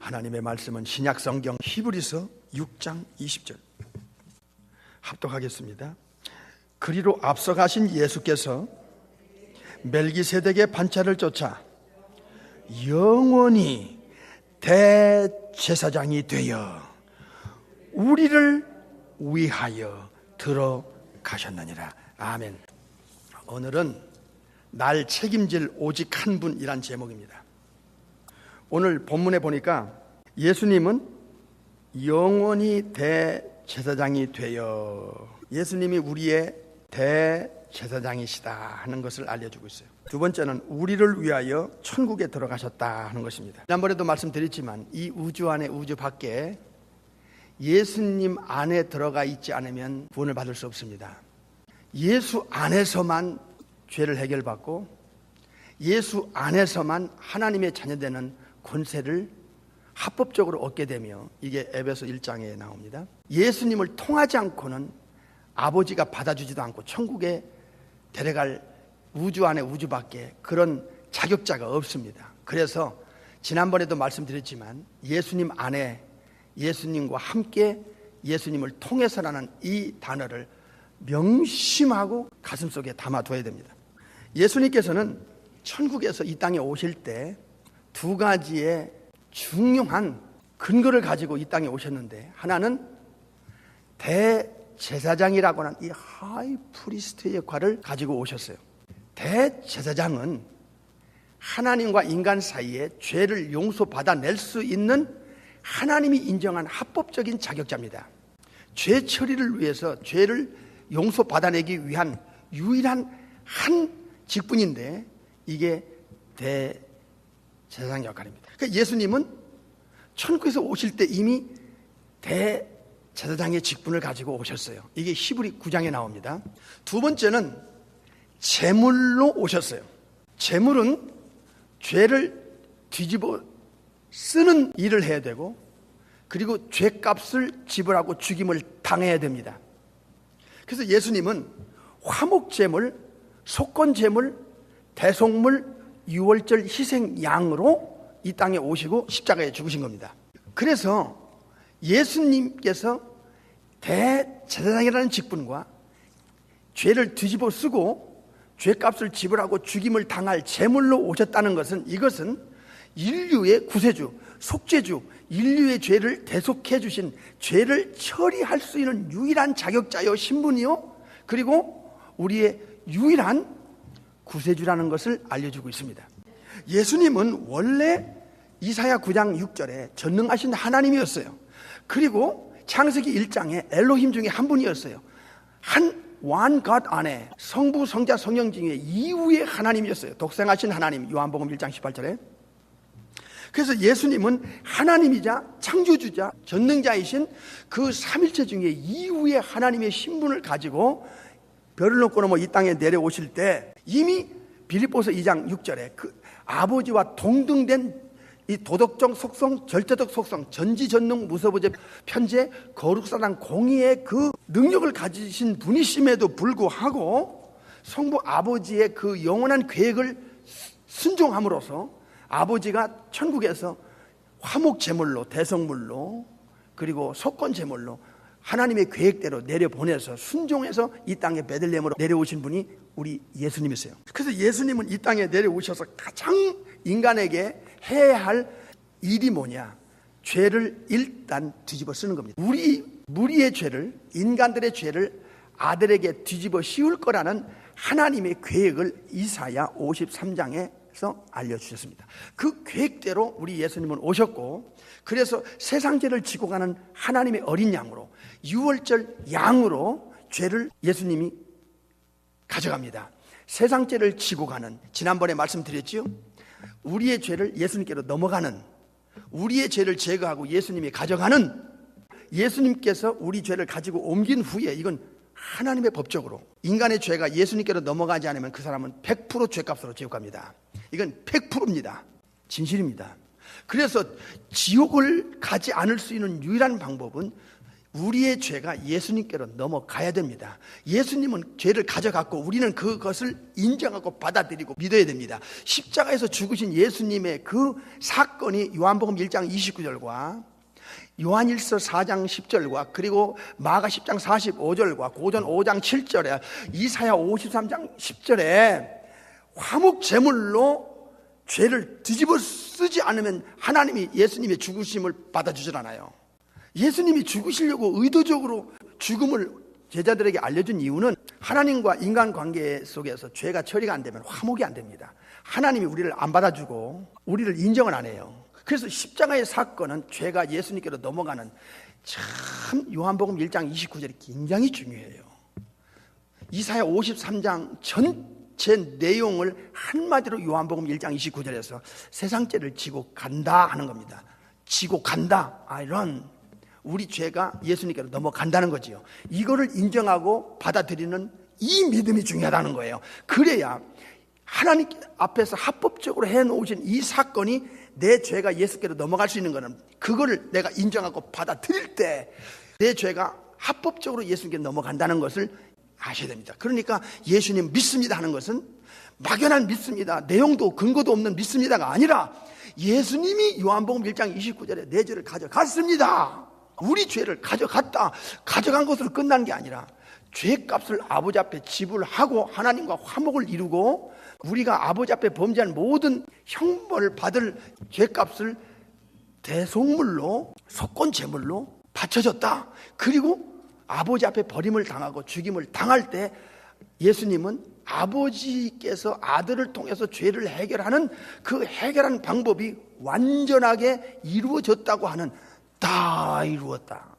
하나님의 말씀은 신약성경 히브리서 6장 20절 합독하겠습니다. 그리로 앞서가신 예수께서 멜기세덱의 반차를 쫓아 영원히 대제사장이 되어 우리를 위하여 들어가셨느니라. 아멘. 오늘은 날 책임질 오직 한 분이란 제목입니다. 오늘 본문에 보니까 예수님은 영원히 대제사장이 되어 예수님이 우리의 대제사장이시다 하는 것을 알려주고 있어요. 두 번째는 우리를 위하여 천국에 들어가셨다 하는 것입니다. 지난번에도 말씀드렸지만 이 우주 안에 우주 밖에 예수님 안에 들어가 있지 않으면 구원을 받을 수 없습니다. 예수 안에서만 죄를 해결받고 예수 안에서만 하나님의 자녀되는 권세를 합법적으로 얻게 되며, 이게 에베소 1장에 나옵니다. 예수님을 통하지 않고는 아버지가 받아주지도 않고 천국에 데려갈 우주 안에 우주 밖에 그런 자격자가 없습니다. 그래서 지난번에도 말씀드렸지만 예수님 안에 예수님과 함께 예수님을 통해서라는 이 단어를 명심하고 가슴속에 담아둬야 됩니다. 예수님께서는 천국에서 이 땅에 오실 때 두 가지의 중요한 근거를 가지고 이 땅에 오셨는데, 하나는 대제사장이라고 하는 이 하이 프리스트의 역할을 가지고 오셨어요. 대제사장은 하나님과 인간 사이에 죄를 용서받아낼 수 있는 하나님이 인정한 합법적인 자격자입니다. 죄 처리를 위해서 죄를 용서받아내기 위한 유일한 한 직분인데 이게 대제사장 역할입니다. 그러니까 예수님은 천국에서 오실 때 이미 대제사장의 직분을 가지고 오셨어요. 이게 히브리 9장에 나옵니다. 두 번째는 제물로 오셨어요. 제물은 죄를 뒤집어 쓰는 일을 해야 되고, 그리고 죄값을 지불하고 죽임을 당해야 됩니다. 그래서 예수님은 화목제물, 속건제물, 대속물, 유월절 희생양으로 이 땅에 오시고 십자가에 죽으신 겁니다. 그래서 예수님께서 대제사장이라는 직분과 죄를 뒤집어 쓰고 죄값을 지불하고 죽임을 당할 제물로 오셨다는 것은, 이것은 인류의 구세주, 속죄주, 인류의 죄를 대속해 주신, 죄를 처리할 수 있는 유일한 자격자요 신분이요, 그리고 우리의 유일한 구세주라는 것을 알려주고 있습니다. 예수님은 원래 이사야 9장 6절에 전능하신 하나님이었어요. 그리고 창세기 1장에 엘로힘 중에 한 분이었어요. One God 안에 성부, 성자, 성령 중에 이후의 하나님이었어요. 독생하신 하나님, 요한복음 1장 18절에. 그래서 예수님은 하나님이자 창조주자 전능자이신 그 삼일체 중에 이후의 하나님의 신분을 가지고 별을 넘고 넘어 이 땅에 내려오실 때 이미 빌립보서 2장 6절에 그 아버지와 동등된 이 도덕적 속성, 절대적 속성, 전지전능 무서부재 편재 거룩사랑 공의의 그 능력을 가지신 분이심에도 불구하고 성부 아버지의 그 영원한 계획을 순종함으로써 아버지가 천국에서 화목제물로, 대성물로, 그리고 속건제물로 하나님의 계획대로 내려보내서 순종해서 이 땅에 베들레헴으로 내려오신 분이 우리 예수님이세요. 그래서 예수님은 이 땅에 내려오셔서 가장 인간에게 해야 할 일이 뭐냐? 죄를 일단 뒤집어 쓰는 겁니다. 무리의 죄를, 인간들의 죄를 아들에게 뒤집어 씌울 거라는 하나님의 계획을 이사야 53장에서 알려주셨습니다. 그 계획대로 우리 예수님은 오셨고, 그래서 세상 죄를 지고 가는 하나님의 어린 양으로, 유월절 양으로 죄를 예수님이 가져갑니다. 세상 죄를 지고 가는, 지난번에 말씀드렸지요? 우리의 죄를 예수님께로 넘어가는, 우리의 죄를 제거하고 예수님이 가져가는, 예수님께서 우리 죄를 가지고 옮긴 후에, 이건 하나님의 법적으로 인간의 죄가 예수님께로 넘어가지 않으면 그 사람은 100% 죄값으로 지옥 갑니다. 이건 100%입니다. 진실입니다. 그래서 지옥을 가지 않을 수 있는 유일한 방법은 우리의 죄가 예수님께로 넘어가야 됩니다. 예수님은 죄를 가져갔고 우리는 그것을 인정하고 받아들이고 믿어야 됩니다. 십자가에서 죽으신 예수님의 그 사건이 요한복음 1장 29절과 요한일서 4장 10절과 그리고 마가 10장 45절과 고전 5장 7절에 이사야 53장 10절에 화목 제물로 죄를 뒤집어 쓰지 않으면 하나님이 예수님의 죽으심을 받아주질 않아요. 예수님이 죽으시려고 의도적으로 죽음을 제자들에게 알려준 이유는 하나님과 인간관계 속에서 죄가 처리가 안 되면 화목이 안 됩니다. 하나님이 우리를 안 받아주고 우리를 인정을 안 해요. 그래서 십자가의 사건은 죄가 예수님께로 넘어가는 참 요한복음 1장 29절이 굉장히 중요해요. 이사야 53장 전체 내용을 한마디로 요한복음 1장 29절에서 세상 죄를 지고 간다 하는 겁니다. 지고 간다. 이런 우리 죄가 예수님께로 넘어간다는 거지요. 이거를 인정하고 받아들이는 이 믿음이 중요하다는 거예요. 그래야 하나님 앞에서 합법적으로 해놓으신 이 사건이 내 죄가 예수께로 넘어갈 수 있는 거는 그거를 내가 인정하고 받아들일 때 내 죄가 합법적으로 예수님께 넘어간다는 것을 아셔야 됩니다. 그러니까 예수님 믿습니다 하는 것은 막연한 믿습니다, 내용도 근거도 없는 믿습니다가 아니라 예수님이 요한복음 1장 29절에 내 죄를 가져갔습니다. 우리 죄를 가져갔다. 가져간 것으로 끝난 게 아니라 죄값을 아버지 앞에 지불하고 하나님과 화목을 이루고 우리가 아버지 앞에 범죄한 모든 형벌을 받을 죄값을 대속물로 속건 제물로 바쳐졌다. 그리고 아버지 앞에 버림을 당하고 죽임을 당할 때 예수님은 아버지께서 아들을 통해서 죄를 해결하는 그 해결하는 방법이 완전하게 이루어졌다고 하는 다 이루었다.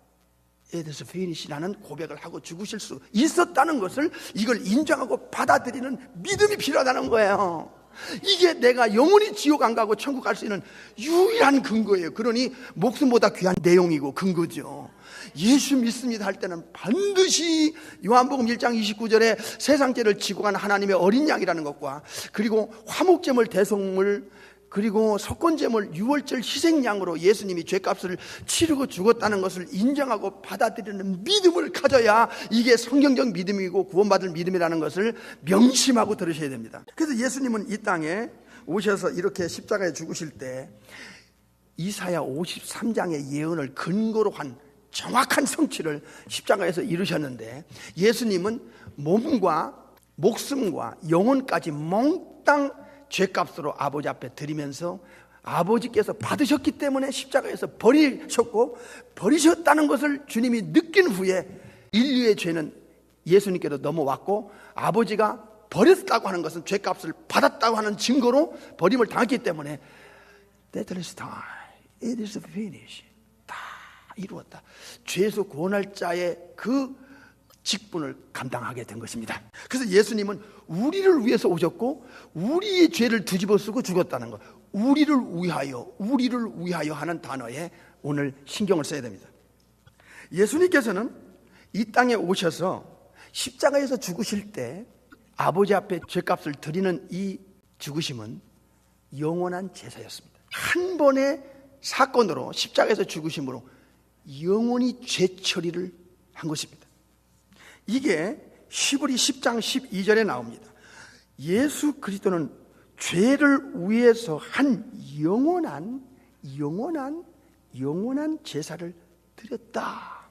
It is finish라는 고백을 하고 죽으실 수 있었다는 것을 이걸 인정하고 받아들이는 믿음이 필요하다는 거예요. 이게 내가 영원히 지옥 안 가고 천국 갈 수 있는 유일한 근거예요. 그러니 목숨보다 귀한 내용이고 근거죠. 예수 믿습니다 할 때는 반드시 요한복음 1장 29절에 세상 죄를 지고 간 하나님의 어린 양이라는 것과 그리고 화목제물 대속물 그리고 속건제물 유월절 희생양으로 예수님이 죄값을 치르고 죽었다는 것을 인정하고 받아들이는 믿음을 가져야 이게 성경적 믿음이고 구원받을 믿음이라는 것을 명심하고 들으셔야 됩니다. 그래서 예수님은 이 땅에 오셔서 이렇게 십자가에 죽으실 때 이사야 53장의 예언을 근거로 한 정확한 성취를 십자가에서 이루셨는데 예수님은 몸과 목숨과 영혼까지 몽땅 죄값으로 아버지 앞에 드리면서 아버지께서 받으셨기 때문에 십자가에서 버리셨고 버리셨다는 것을 주님이 느낀 후에 인류의 죄는 예수님께로 넘어왔고 아버지가 버렸다고 하는 것은 죄값을 받았다고 하는 증거로 버림을 당했기 때문에 That is time. It is finished. 다 이루었다. 죄에서 구원할 자의 그 직분을 감당하게 된 것입니다. 그래서 예수님은 우리를 위해서 오셨고 우리의 죄를 뒤집어 쓰고 죽었다는 것. 우리를 위하여 하는 단어에 오늘 신경을 써야 됩니다. 예수님께서는 이 땅에 오셔서 십자가에서 죽으실 때 아버지 앞에 죄값을 드리는 이 죽으심은 영원한 제사였습니다. 한 번의 사건으로 십자가에서 죽으심으로 영원히 죄 처리를 한 것입니다. 이게 히브리 10장 12절에 나옵니다. 예수 그리스도는 죄를 위해서 한 영원한 제사를 드렸다.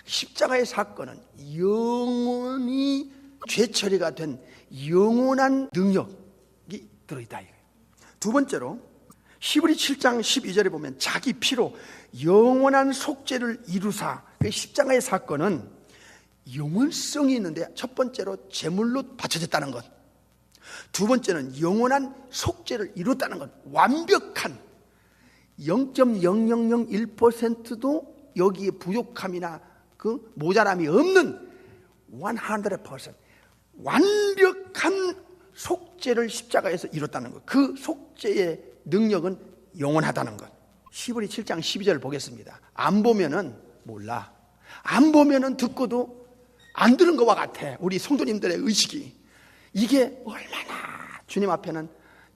십자가의 사건은 영원히 죄 처리가 된 영원한 능력이 들어있다. 두 번째로 히브리 7장 12절에 보면 자기 피로 영원한 속죄를 이루사. 그 십자가의 사건은 영원성이 있는데 첫 번째로 제물로 바쳐졌다는 것, 두 번째는 영원한 속죄를 이뤘다는 것. 완벽한 0.0001%도 여기에 부족함이나 그 모자람이 없는 100% 완벽한 속죄를 십자가에서 이뤘다는 것. 그 속죄의 능력은 영원하다는 것. 히브리 7장 12절을 보겠습니다. 안 보면은 몰라. 안 보면은 듣고도 안 들은 것과 같아. 우리 성도님들의 의식이. 이게 얼마나 주님 앞에는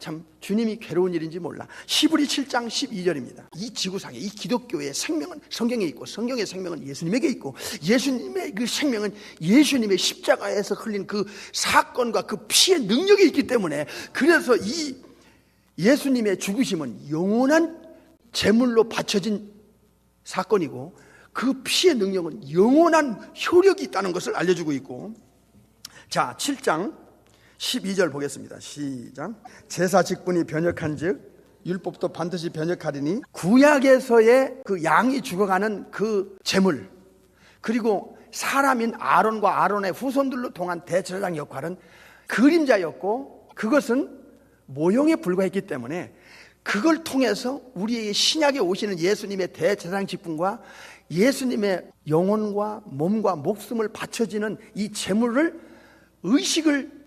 참 주님이 괴로운 일인지 몰라. 히브리 7장 12절입니다. 이 지구상에 이 기독교의 생명은 성경에 있고 성경의 생명은 예수님에게 있고 예수님의 그 생명은 예수님의 십자가에서 흘린 그 사건과 그 피의 능력이 있기 때문에, 그래서 이 예수님의 죽으심은 영원한 제물로 바쳐진 사건이고 그 피의 능력은 영원한 효력이 있다는 것을 알려주고 있고, 자 7장 12절 보겠습니다. 시작. 제사 직분이 변역한즉 율법도 반드시 변역하리니 구약에서의 그 양이 죽어가는 그 제물, 그리고 사람인 아론과 아론의 후손들로 통한 대제사장 역할은 그림자였고 그것은 모형에 불과했기 때문에 그걸 통해서 우리에게 신약에 오시는 예수님의 대제사장 직분과 예수님의 영혼과 몸과 목숨을 바쳐지는 이 제물을 의식을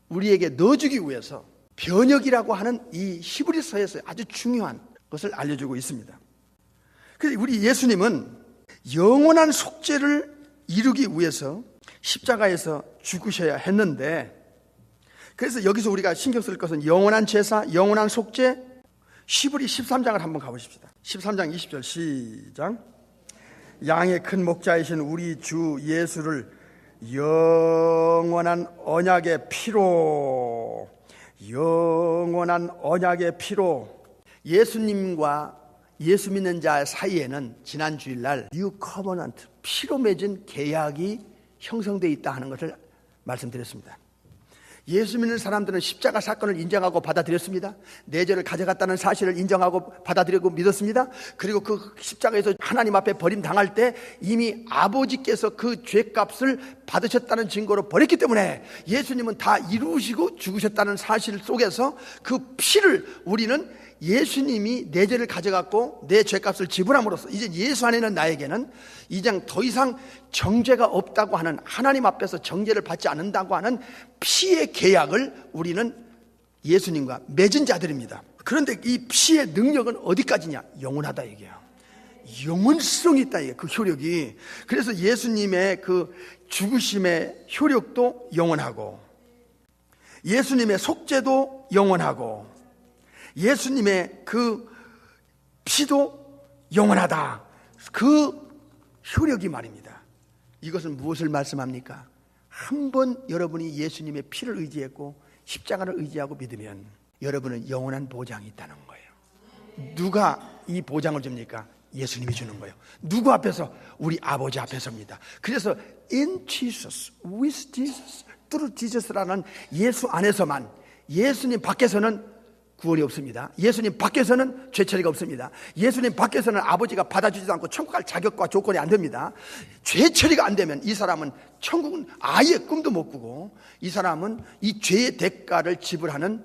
우리에게 넣어주기 위해서 변역이라고 하는 이 히브리서에서 아주 중요한 것을 알려주고 있습니다. 그래서 우리 예수님은 영원한 속죄를 이루기 위해서 십자가에서 죽으셔야 했는데, 그래서 여기서 우리가 신경 쓸 것은 영원한 제사, 영원한 속죄. 히브리 13장을 한번 가보십시다. 13장 20절 시작. 양의 큰 목자이신 우리 주 예수를 영원한 언약의 피로, 영원한 언약의 피로. 예수님과 예수 믿는 자 사이에는 지난 주일날 뉴 커버넌트, 피로 맺은 계약이 형성되어 있다 하는 것을 말씀드렸습니다. 예수 믿는 사람들은 십자가 사건을 인정하고 받아들였습니다. 내 죄를 가져갔다는 사실을 인정하고 받아들이고 믿었습니다. 그리고 그 십자가에서 하나님 앞에 버림당할 때 이미 아버지께서 그 죄값을 받으셨다는 증거로 버렸기 때문에 예수님은 다 이루시고 죽으셨다는 사실 속에서 그 피를 우리는 예수님이 내 죄를 가져갔고 내 죄값을 지불함으로써 이제 예수 안에 있는 나에게는 이제 더 이상 정죄가 없다고 하는, 하나님 앞에서 정죄를 받지 않는다고 하는 피의 계약을 우리는 예수님과 맺은 자들입니다. 그런데 이 피의 능력은 어디까지냐? 영원하다 얘기야. 영원성이 있다 이게, 그 효력이. 그래서 예수님의 그 죽으심의 효력도 영원하고 예수님의 속죄도 영원하고 예수님의 그 피도 영원하다. 그 효력이 말입니다. 이것은 무엇을 말씀합니까? 한 번 여러분이 예수님의 피를 의지했고 십자가를 의지하고 믿으면 여러분은 영원한 보장이 있다는 거예요. 누가 이 보장을 줍니까? 예수님이 주는 거예요. 누구 앞에서? 우리 아버지 앞에서입니다. 그래서 in Jesus, with Jesus, through Jesus라는 예수 안에서만, 예수님 밖에서는 구원이 없습니다. 예수님 밖에서는 죄처리가 없습니다. 예수님 밖에서는 아버지가 받아주지도 않고 천국 갈 자격과 조건이 안 됩니다. 죄처리가 안 되면 이 사람은 천국은 아예 꿈도 못 꾸고, 이 사람은 이 죄의 대가를 지불하는,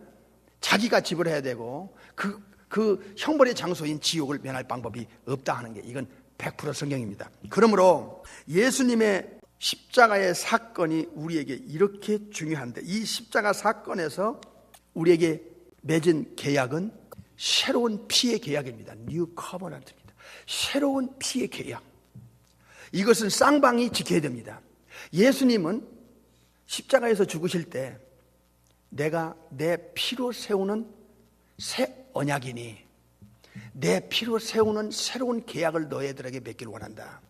자기가 지불해야 되고 그 형벌의 장소인 지옥을 면할 방법이 없다 하는 게, 이건 100% 성경입니다. 그러므로 예수님의 십자가의 사건이 우리에게 이렇게 중요한데, 이 십자가 사건에서 우리에게 맺은 계약은 새로운 피의 계약입니다. 뉴 커버넌트입니다. 새로운 피의 계약. 이것은 쌍방이 지켜야 됩니다. 예수님은 십자가에서 죽으실 때 내가 내 피로 세우는 새 언약이니 내 피로 세우는 새로운 계약을 너희들에게 맺기를 원한다.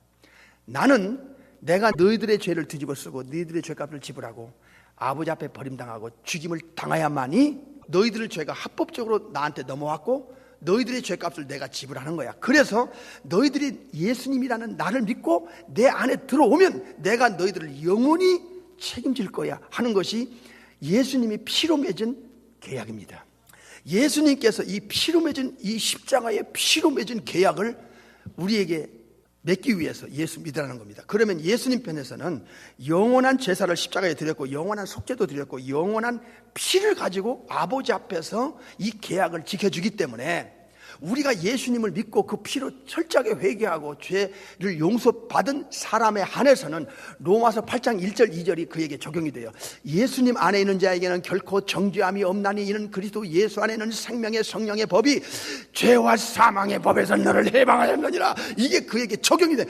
나는 내가 너희들의 죄를 뒤집어 쓰고 너희들의 죄값을 지불하고 아버지 앞에 버림당하고 죽임을 당해야만이 너희들의 죄가 합법적으로 나한테 넘어왔고 너희들의 죄값을 내가 지불하는 거야. 그래서 너희들이 예수님이라는 나를 믿고 내 안에 들어오면 내가 너희들을 영원히 책임질 거야 하는 것이 예수님이 피로 맺은 계약입니다. 예수님께서 이 피로 맺은, 이 십자가의 피로 맺은 계약을 우리에게 맺기 위해서 예수 믿으라는 겁니다. 그러면 예수님 편에서는 영원한 제사를 십자가에 드렸고 영원한 속죄도 드렸고 영원한 피를 가지고 아버지 앞에서 이 계약을 지켜주기 때문에 우리가 예수님을 믿고 그 피로 철저하게 회개하고 죄를 용서받은 사람에 한해서는 로마서 8장 1절 2절이 그에게 적용이 돼요. 예수님 안에 있는 자에게는 결코 정죄함이 없나니 이는 그리스도 예수 안에 있는 생명의 성령의 법이 죄와 사망의 법에서 너를 해방하였느니라. 이게 그에게 적용이 돼요.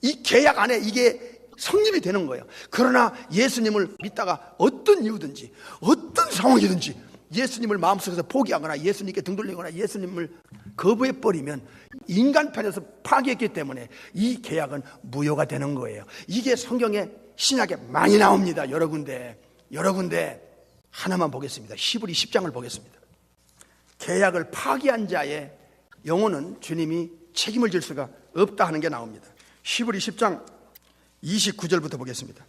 이 계약 안에 이게 성립이 되는 거예요. 그러나 예수님을 믿다가 어떤 이유든지 어떤 상황이든지 예수님을 마음속에서 포기하거나 예수님께 등 돌리거나 예수님을 거부해버리면 인간편에서 파괴했기 때문에 이 계약은 무효가 되는 거예요. 이게 성경에 신약에 많이 나옵니다. 여러 군데 하나만 보겠습니다. 히브리 10장을 보겠습니다. 계약을 파기한 자의 영혼은 주님이 책임을 질 수가 없다 하는 게 나옵니다. 히브리 10장 29절부터 보겠습니다.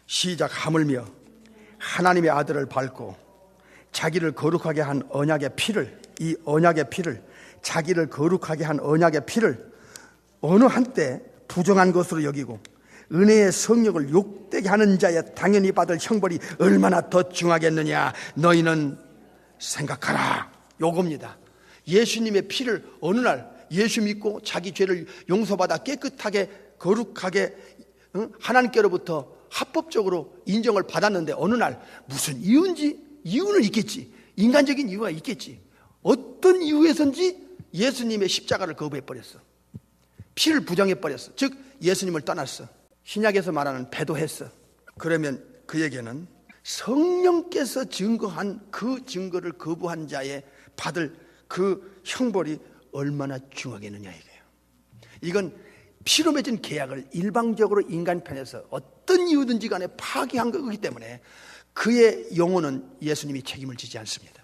시작. 하물며 하나님의 아들을 밟고 자기를 거룩하게 한 언약의 피를, 이 언약의 피를, 자기를 거룩하게 한 언약의 피를 어느 한때 부정한 것으로 여기고 은혜의 성령을 욕되게 하는 자의 당연히 받을 형벌이 얼마나 더 중하겠느냐 너희는 생각하라. 요겁니다. 예수님의 피를 어느 날 예수 믿고 자기 죄를 용서받아 깨끗하게 거룩하게 하나님께로부터 합법적으로 인정을 받았는데 어느 날 무슨 이유는 있겠지. 인간적인 이유가 있겠지. 어떤 이유에선지 예수님의 십자가를 거부해버렸어. 피를 부정해버렸어. 즉 예수님을 떠났어. 신약에서 말하는 배도했어. 그러면 그에게는 성령께서 증거한 그 증거를 거부한 자의 받을 그 형벌이 얼마나 중하겠느냐 이거예요. 이건 피로 맺은 계약을 일방적으로 인간 편에서 어떤 이유든지 간에 파기한 거기 때문에 그의 영혼은 예수님이 책임을 지지 않습니다.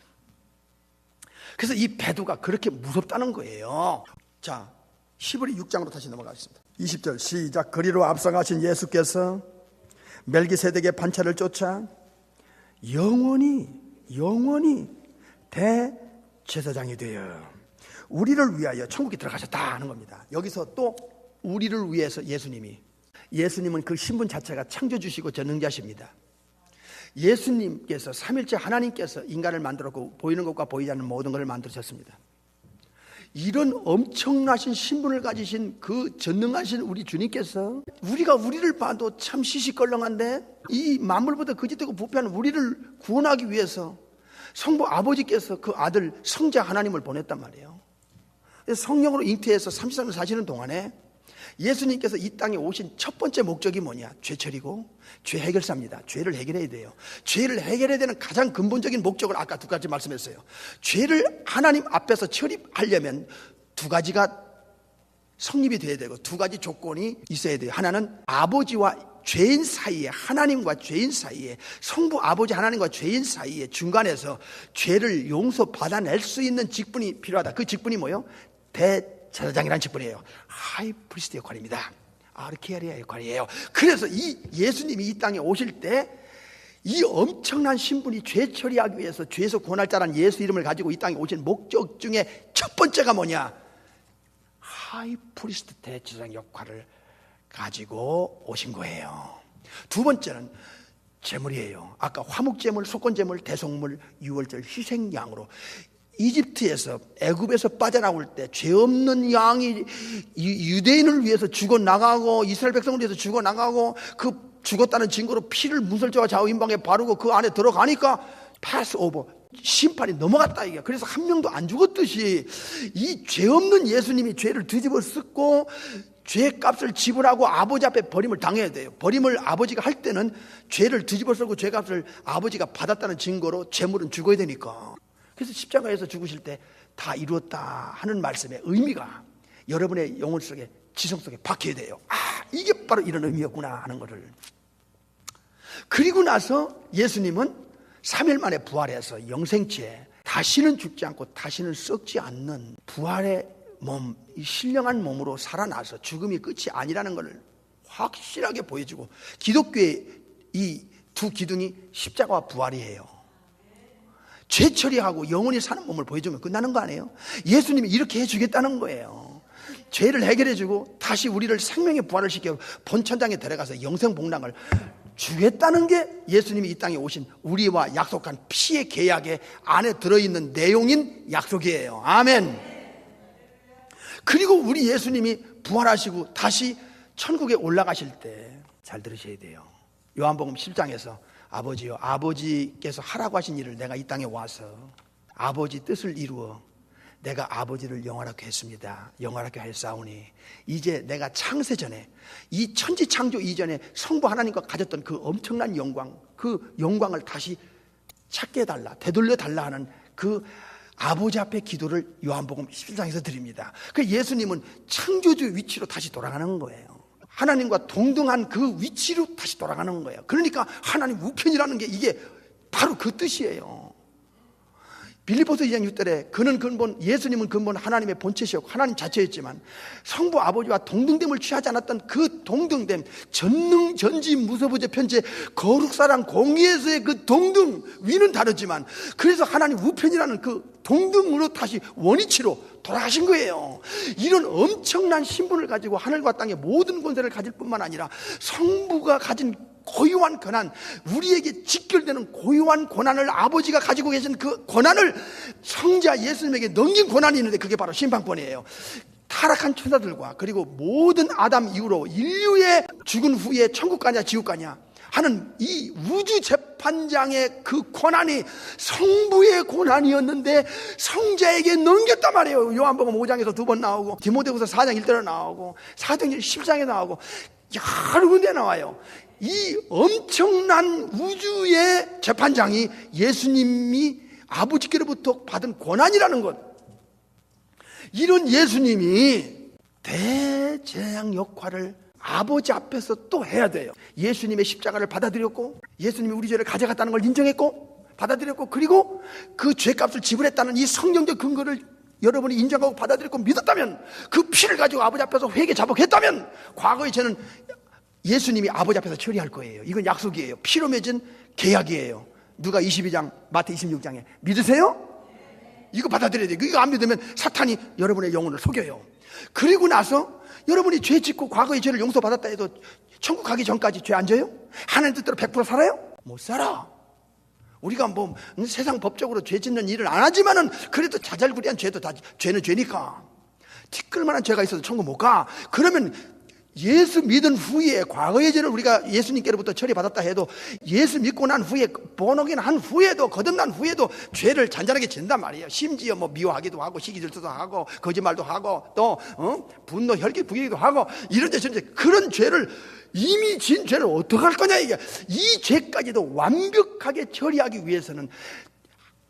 그래서 이 배도가 그렇게 무섭다는 거예요. 자, 히브리 6장으로 다시 넘어가겠습니다. 20절 시작. 그리로 앞서가신 예수께서 멜기세덱의 반차를 쫓아 영원히 대제사장이 되어 우리를 위하여 천국에 들어가셨다 하는 겁니다. 여기서 또 우리를 위해서 예수님은 그 신분 자체가 창조주시고 전능자십니다. 예수님께서 삼일째 하나님께서 인간을 만들었고 보이는 것과 보이지 않는 모든 것을 만드셨습니다. 이런 엄청나신 신분을 가지신 그 전능하신 우리 주님께서 우리가 우리를 봐도 참 시시껄렁한데 이 만물보다 거짓되고 부패한 우리를 구원하기 위해서 성부 아버지께서 그 아들 성자 하나님을 보냈단 말이에요. 성령으로 잉태해서 33년 사시는 동안에 예수님께서 이 땅에 오신 첫 번째 목적이 뭐냐? 죄처리고 죄 해결사입니다. 죄를 해결해야 돼요. 죄를 해결해야 되는 가장 근본적인 목적을 아까 두 가지 말씀했어요. 죄를 하나님 앞에서 처리하려면 두 가지가 성립이 돼야 되고 두 가지 조건이 있어야 돼요. 하나는 아버지와 죄인 사이에, 하나님과 죄인 사이에, 성부 아버지 하나님과 죄인 사이에 중간에서 죄를 용서받아낼 수 있는 직분이 필요하다. 그 직분이 뭐예요? 대제사장이라는 직분이에요. 하이프리스트 역할입니다. 아르케아리아 역할이에요. 그래서 이 예수님이 이 땅에 오실 때 이 엄청난 신분이 죄 처리하기 위해서 죄에서 구원할 자라는 예수 이름을 가지고 이 땅에 오신 목적 중에 첫 번째가 뭐냐? 하이프리스트 대제사장 역할을 가지고 오신 거예요. 두 번째는 제물이에요. 아까 화목제물, 속건제물, 대속물, 유월절, 희생양으로 이집트에서 애굽에서 빠져나올 때 죄 없는 양이 유대인을 위해서 죽어나가고 이스라엘 백성을 위해서 죽어나가고 그 죽었다는 증거로 피를 문설주와 좌우인방에 바르고 그 안에 들어가니까 패스오버 심판이 넘어갔다 이게. 그래서 한 명도 안 죽었듯이 이 죄 없는 예수님이 죄를 뒤집어 쓰고 죄값을 지불하고 아버지 앞에 버림을 당해야 돼요. 버림을 아버지가 할 때는 죄를 뒤집어 쓰고 죄값을 아버지가 받았다는 증거로 재물은 죽어야 되니까. 그래서 십자가에서 죽으실 때 다 이루었다 하는 말씀의 의미가 여러분의 영혼 속에 지성 속에 박혀야 돼요. 아, 이게 바로 이런 의미였구나 하는 것을. 그리고 나서 예수님은 3일 만에 부활해서 영생체 다시는 죽지 않고 다시는 썩지 않는 부활의 몸, 이 신령한 몸으로 살아나서 죽음이 끝이 아니라는 것을 확실하게 보여주고, 기독교의 이 두 기둥이 십자가와 부활이에요. 죄 처리하고 영원히 사는 몸을 보여주면 끝나는 거 아니에요? 예수님이 이렇게 해주겠다는 거예요. 죄를 해결해주고 다시 우리를 생명의 부활을 시켜 본천장에 데려가서 영생복락을 주겠다는 게 예수님이 이 땅에 오신 우리와 약속한 피의 계약의 안에 들어있는 내용인 약속이에요. 아멘. 그리고 우리 예수님이 부활하시고 다시 천국에 올라가실 때 잘 들으셔야 돼요. 요한복음 10장에서 아버지요, 아버지께서 하라고 하신 일을 내가 이 땅에 와서 아버지 뜻을 이루어 내가 아버지를 영원하게 했습니다. 영원하게 하였사오니 이제 내가 창세 전에 이 천지 창조 이전에 성부 하나님과 가졌던 그 엄청난 영광, 그 영광을 다시 찾게 해달라, 되돌려 달라 하는 그 아버지 앞에 기도를 요한복음 17장에서 드립니다. 그 예수님은 창조주 위치로 다시 돌아가는 거예요. 하나님과 동등한 그 위치로 다시 돌아가는 거예요. 그러니까 하나님 우편이라는 게 이게 바로 그 뜻이에요. 빌립보서 2장 6절에 그는 근본, 예수님은 근본 하나님의 본체시였고 하나님 자체였지만 성부 아버지와 동등됨을 취하지 않았던 그 동등됨, 전능 전지 무소부재 편재 거룩사랑 공의에서의 그 동등, 위는 다르지만 그래서 하나님 우편이라는 그 동등으로 다시 원위치로 돌아가신 거예요. 이런 엄청난 신분을 가지고 하늘과 땅의 모든 권세를 가질 뿐만 아니라 성부가 가진 고유한 권한, 우리에게 직결되는 고유한 권한을 아버지가 가지고 계신 그 권한을 성자 예수님에게 넘긴 권한이 있는데 그게 바로 심판권이에요. 타락한 천사들과 그리고 모든 아담 이후로 인류의 죽은 후에 천국 가냐 지옥 가냐 하는 이 우주 재판장의 그 권한이 성부의 권한이었는데 성자에게 넘겼단 말이에요. 요한복음 5장에서 2번 나오고 디모데후서 4장 1절에 나오고 사도행전 10장에 나오고 여러 군데 나와요. 이 엄청난 우주의 재판장이 예수님이 아버지께로부터 받은 권한이라는 것, 이런 예수님이 대제사장 역할을 아버지 앞에서 또 해야 돼요. 예수님의 십자가를 받아들였고 예수님이 우리 죄를 가져갔다는 걸 인정했고 받아들였고 그리고 그 죄값을 지불했다는 이 성경적 근거를 여러분이 인정하고 받아들였고 믿었다면 그 피를 가지고 아버지 앞에서 회개 자복했다면 과거의 죄는 예수님이 아버지 앞에서 처리할 거예요. 이건 약속이에요. 피로 맺은 계약이에요. 누가 22장 마태 26장에 믿으세요? 이거 받아들여야 돼요. 이거 안 믿으면 사탄이 여러분의 영혼을 속여요. 그리고 나서 여러분이 죄 짓고 과거의 죄를 용서받았다 해도 천국 가기 전까지 죄 안 져요? 하나님 뜻대로 100% 살아요? 못 살아. 우리가 뭐 세상 법적으로 죄 짓는 일을 안 하지만은 그래도 자잘구리한 죄도 다 죄는 죄니까 티끌만한 죄가 있어도 천국 못 가. 그러면 예수 믿은 후에 과거의 죄를 우리가 예수님께로부터 처리받았다 해도 예수 믿고 난 후에 본어긴 한 후에도 거듭난 후에도 죄를 잔잔하게 짓는단 말이에요. 심지어 뭐 미워하기도 하고 시기 질투도 하고 거짓말도 하고 또 분노 혈기 부리기도 하고 이런 죄 그런 죄를 이미 진 죄를 어떡할 거냐 이게. 이 죄까지도 완벽하게 처리하기 위해서는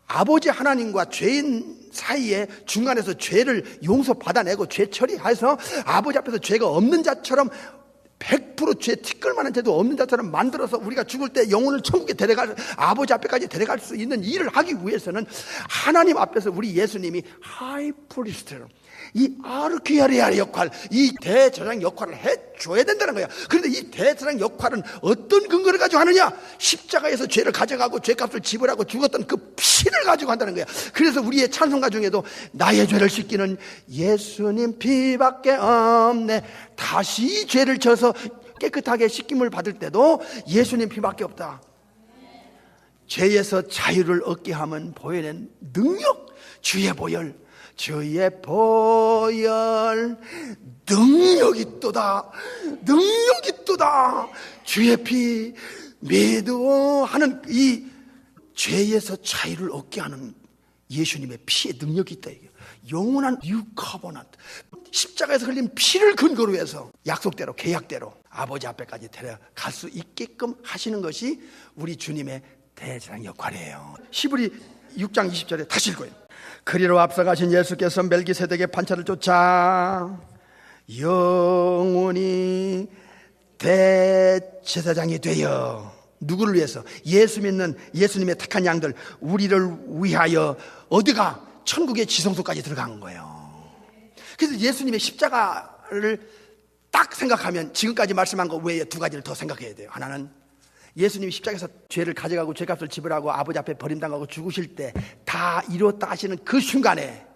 아버지 하나님과 죄인 사이에 중간에서 죄를 용서받아내고 죄 처리해서 아버지 앞에서 죄가 없는 자처럼 100% 죄 티끌만한 죄도 없는 자처럼 만들어서 우리가 죽을 때 영혼을 천국에 데려갈 아버지 앞에까지 데려갈 수 있는 일을 하기 위해서는 하나님 앞에서 우리 예수님이 하이프리스트로 이 아르키아리아의 역할, 이 대제사장 역할을 해줘야 된다는 거야. 그런데 이 대제사장 역할은 어떤 근거를 가지고 하느냐? 십자가에서 죄를 가져가고 죄값을 지불하고 죽었던 그 피를 가지고 한다는 거야. 그래서 우리의 찬송가 중에도 나의 죄를 씻기는 예수님 피밖에 없네. 다시 죄를 져서 깨끗하게 씻김을 받을 때도 예수님 피밖에 없다. 죄에서 자유를 얻게 하면 보여낸 능력, 주의 보혈, 주의 보혈 능력이 또다, 능력이 또다. 주의 피 믿어 하는 이 죄에서 자유를 얻게 하는 예수님의 피의 능력이 있다. 이게 영원한 뉴 커버넌트, 십자가에서 흘린 피를 근거로 해서 약속대로 계약대로 아버지 앞에까지 데려갈 수 있게끔 하시는 것이 우리 주님의 대제사장 역할이에요. 시브리 6장 20절에 다시 읽어요. 그리로 앞서가신 예수께서 멜기세덱의 판차를 쫓아 영원히 대제사장이 되어 누구를 위해서? 예수 믿는 예수님의 택한 양들, 우리를 위하여 어디가? 천국의 지성소까지 들어간 거예요. 그래서 예수님의 십자가를 딱 생각하면 지금까지 말씀한 것 외에 두 가지를 더 생각해야 돼요. 하나는 예수님이 십자가에서 죄를 가져가고 죄값을 지불하고 아버지 앞에 버림당하고 죽으실 때 다 이뤘다 하시는 그 순간에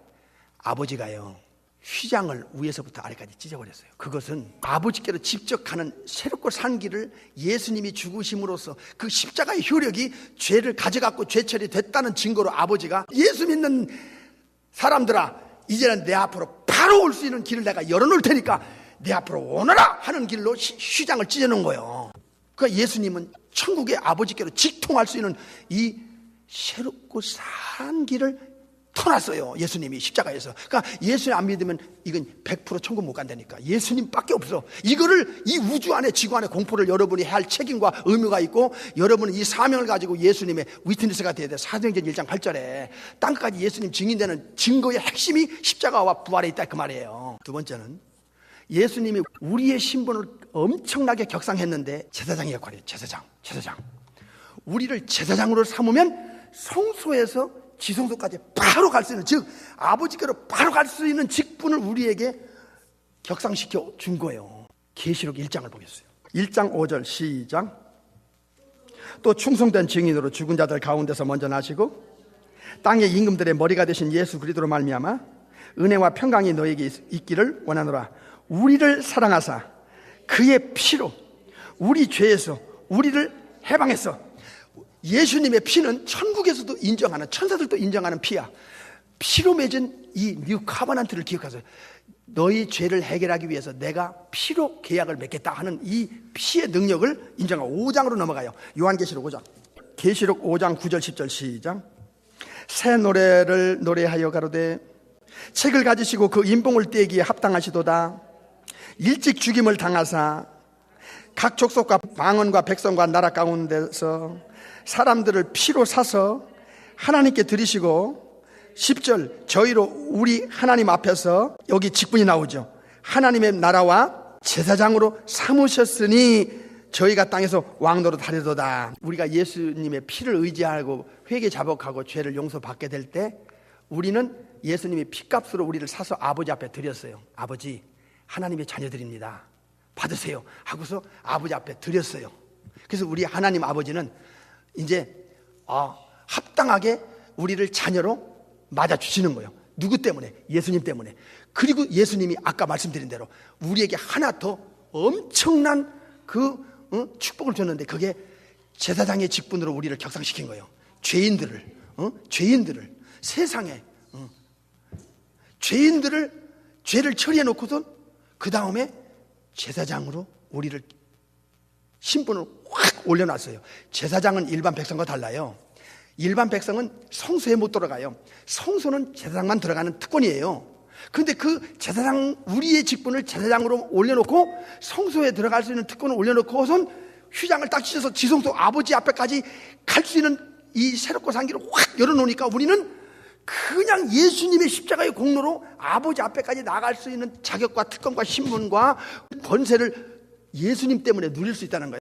아버지가요 휘장을 위에서부터 아래까지 찢어버렸어요. 그것은 아버지께로 직접 가는 새롭고 산 길을 예수님이 죽으심으로써 그 십자가의 효력이 죄를 가져갔고 죄 처리됐다는 증거로 아버지가 예수 믿는 사람들아 이제는 내 앞으로 바로 올 수 있는 길을 내가 열어놓을 테니까 내 앞으로 오너라 하는 길로 휘장을 찢어놓은 거예요. 그러니까 예수님은 천국의 아버지께로 직통할 수 있는 이 새롭고 산 길을 터놨어요. 예수님이 십자가에서. 그러니까 예수님 안 믿으면 이건 100% 천국 못 간다니까. 예수님밖에 없어. 이거를 이 우주 안에 지구 안에 공포를 여러분이 해야 할 책임과 의무가 있고, 여러분은 이 사명을 가지고 예수님의 위트니스가 돼야 돼. 사도행전 1장 8절에 땅까지 예수님 증인되는 증거의 핵심이 십자가와 부활에 있다 그 말이에요. 두 번째는 예수님이 우리의 신분을 엄청나게 격상했는데 제사장의 역할이에요. 제사장. 우리를 제사장으로 삼으면 성소에서 지성소까지 바로 갈 수 있는, 즉 아버지께로 바로 갈 수 있는 직분을 우리에게 격상시켜 준 거예요. 계시록 1장을 보겠어요. 1장 5절 시작. 또 충성된 증인으로 죽은 자들 가운데서 먼저 나시고 땅의 임금들의 머리가 되신 예수 그리스도로 말미암아 은혜와 평강이 너에게 있기를 원하노라. 우리를 사랑하사 그의 피로 우리 죄에서 우리를 해방했어. 예수님의 피는 천국에서도 인정하는, 천사들도 인정하는 피야. 피로 맺은 이 뉴 카버넌트를 기억하세요. 너희 죄를 해결하기 위해서 내가 피로 계약을 맺겠다 하는 이 피의 능력을 인정하고 5장으로 넘어가요. 요한계시록 5장. 계시록 5장 9절 10절 시작. 새 노래를 노래하여 가로되 책을 가지시고 그 인봉을 떼기에 합당하시도다. 일찍 죽임을 당하사 각 족속과 방언과 백성과 나라 가운데서 사람들을 피로 사서 하나님께 드리시고 10절 저희로 우리 하나님 앞에서, 여기 직분이 나오죠. 하나님의 나라와 제사장으로 삼으셨으니 저희가 땅에서 왕노릇 하려도다. 우리가 예수님의 피를 의지하고 회개 자복하고 죄를 용서받게 될 때 우리는 예수님의 피값으로 우리를 사서 아버지 앞에 드렸어요. 아버지, 하나님의 자녀들입니다. 받으세요 하고서 아버지 앞에 드렸어요. 그래서 우리 하나님 아버지는 이제 합당하게 우리를 자녀로 맞아주시는 거예요. 누구 때문에? 예수님 때문에. 그리고 예수님이 아까 말씀드린 대로 우리에게 하나 더 엄청난 그 축복을 줬는데, 그게 제사장의 직분으로 우리를 격상시킨 거예요. 죄인들을 세상에 죄를 처리해 놓고선 그 다음에 제사장으로 우리를 신분을 확 올려놨어요. 제사장은 일반 백성과 달라요. 일반 백성은 성소에 못 들어가요. 성소는 제사장만 들어가는 특권이에요. 그런데 그 제사장, 우리의 직분을 제사장으로 올려놓고 성소에 들어갈 수 있는 특권을 올려놓고선 휘장을 딱 찢어서 지성소 아버지 앞에까지 갈 수 있는 이 새롭고 산 길을 확 열어놓으니까 우리는 그냥 예수님의 십자가의 공로로 아버지 앞에까지 나갈 수 있는 자격과 특권과 신분과 권세를 예수님 때문에 누릴 수 있다는 거예요.